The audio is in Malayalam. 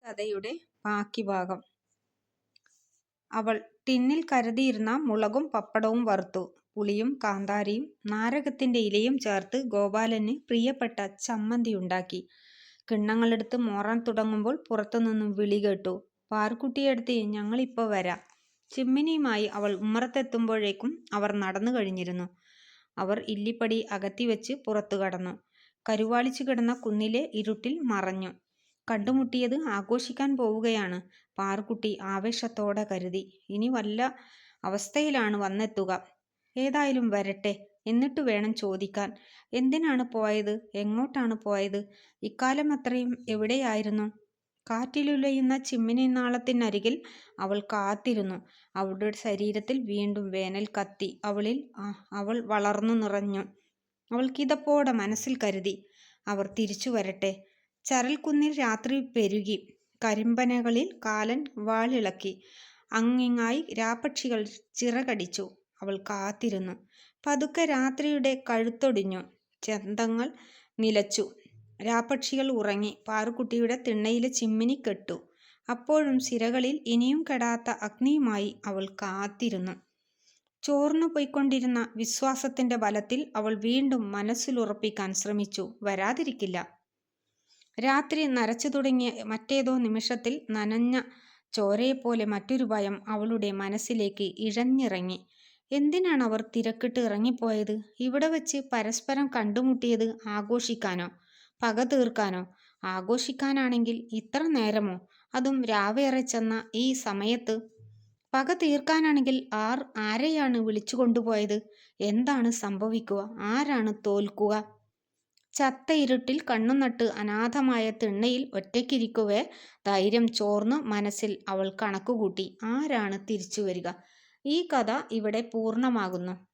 കഥയുടെ ബാക്കി ഭാഗം. അവൾ ടിന്നിൽ കരുതിയിരുന്ന മുളകും പപ്പടവും വറുത്തു. പുളിയും കാന്താരിയും നാരകത്തിന്റെ ഇലയും ചേർത്ത് ഗോപാലന് പ്രിയപ്പെട്ട ചമ്മന്തിയുണ്ടാക്കി. കിണ്ണങ്ങളെടുത്ത് മോറാൻ തുടങ്ങുമ്പോൾ പുറത്തുനിന്നും വിളി കേട്ടു. "പാറുക്കുട്ടിയെടുത്ത് ഞങ്ങളിപ്പോ വരാം." ചിമ്മിനിയുമായി അവൾ ഉമ്മറത്തെത്തുമ്പോഴേക്കും അവർ നടന്നു കഴിഞ്ഞിരുന്നു. അവർ ഇല്ലിപ്പടി അകത്തിവെച്ച് പുറത്തു കടന്നു. കരുവാളിച്ചു കിടന്ന കുന്നിലെ ഇരുട്ടിൽ മറഞ്ഞു. കണ്ടുമുട്ടിയത് ആഘോഷിക്കാൻ പോവുകയാണ്, പാറുക്കുട്ടി ആവേശത്തോടെ കരുതി. ഇനി വല്ല അവസ്ഥയിലാണ് വന്നെത്തുക. ഏതായാലും വരട്ടെ, എന്നിട്ട് വേണം ചോദിക്കാൻ. എന്തിനാണ് പോയത്? എങ്ങോട്ടാണ് പോയത്? ഇക്കാലം അത്രയും എവിടെയായിരുന്നു? കാറ്റിലുലയുന്ന ചിമ്മിനിനാളത്തിനരികിൽ അവൾ കാത്തിരുന്നു. അവളുടെ ശരീരത്തിൽ വീണ്ടും വേനൽ കത്തി. അവൾ വളർന്നു നിറഞ്ഞു. അവൾ കിതപ്പോടെ മനസ്സിൽ കരുതി, അവർ തിരിച്ചു വരട്ടെ. ചരൽക്കുന്നിൽ രാത്രി പെരുകി. കരിമ്പനകളിൽ കാലൻ വാളിളക്കി. അങ്ങിങ്ങായി രാപ്പക്ഷികൾ ചിറകടിച്ചു. അവൾ കാത്തിരുന്നു. പതുക്കെ രാത്രിയുടെ കഴുത്തൊടിഞ്ഞു. ചെന്തങ്ങൾ നിലച്ചു. രാപ്പക്ഷികൾ ഉറങ്ങി. പാറുക്കുട്ടിയുടെ തിണ്ണയിലെ ചിമ്മിനി കെട്ടു. അപ്പോഴും സിരകളിൽ ഇനിയും കെടാത്ത അഗ്നിയുമായി അവൾ കാത്തിരുന്നു. ചോർന്നു പോയിക്കൊണ്ടിരുന്ന വിശ്വാസത്തിന്റെ ബലത്തിൽ അവൾ വീണ്ടും മനസ്സിലുറപ്പിക്കാൻ ശ്രമിച്ചു, വരാതിരിക്കില്ല. രാത്രി നരച്ചു തുടങ്ങിയ മറ്റേതോ നിമിഷത്തിൽ നനഞ്ഞ ചോരയെപ്പോലെ മറ്റൊരു ഭയം അവളുടെ മനസ്സിലേക്ക് ഇഴഞ്ഞിറങ്ങി. എന്തിനാണ് അവർ തിരക്കിട്ട് ഇറങ്ങിപ്പോയത്? ഇവിടെ വച്ച് പരസ്പരം കണ്ടുമുട്ടിയത് ആഘോഷിക്കാനോ, പക തീർക്കാനോ? ആഘോഷിക്കാനാണെങ്കിൽ ഇത്ര നേരമോ? അതും രാവേറെ ചെന്ന ഈ സമയത്ത്. പക തീർക്കാനാണെങ്കിൽ ആരെയാണ് വിളിച്ചു കൊണ്ടുപോയത്? എന്താണ് സംഭവിക്കുക? ആരാണ് തോൽക്കുക? ചത്ത ഇരുട്ടിൽ കണ്ണുനട്ട് അനാഥമായ തിണ്ണയിൽ ഒറ്റയ്ക്കിരിക്കവേ ധൈര്യം ചോർന്ന് മനസ്സിൽ അവൾ കണക്കുകൂട്ടി, ആരാണ് തിരിച്ചു വരിക? ഈ കഥ ഇവിടെ പൂർണ്ണമാകുന്നു.